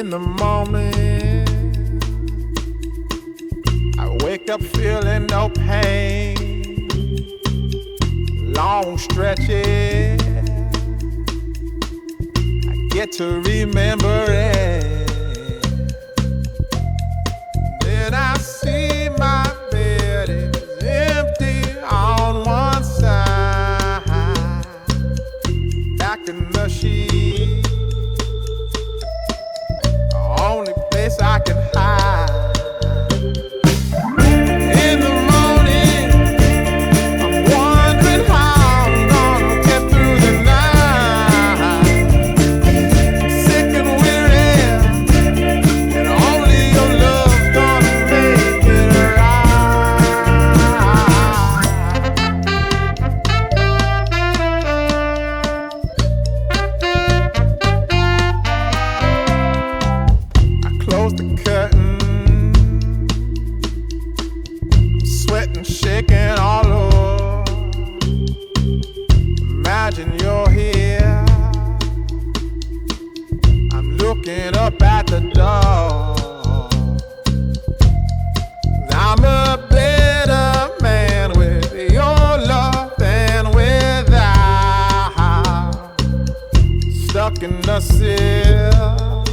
In the morning, I wake up feeling no pain. Long stretches, I get to remember it. Then I see my bed is empty on one side. Back in the sheet, only place I can hide. In the morning, I'm wondering how I'm gonna get through the night. Sick and weary, and only your love's gonna make it Close the curtain, sweating, shaking all over. Imagine you're here, I'm looking up at the door. I'm a better man with your love than without. Stuck in the cell,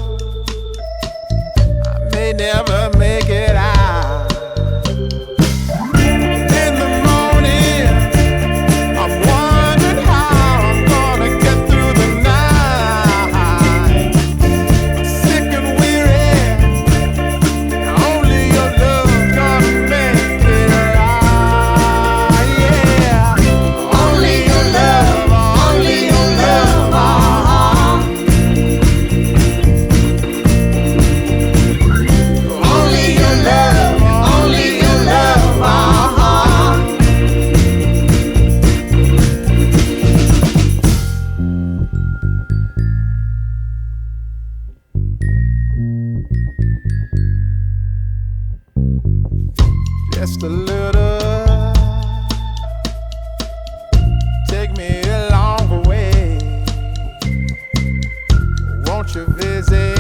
may never make it out. In the morning, I'm wondering how I'm gonna get through the night. Sick and weary, only your love's gonna make it right. Yeah, only your love, only your love. Only your love, only your love, Just a little, take me along the way. Won't you visit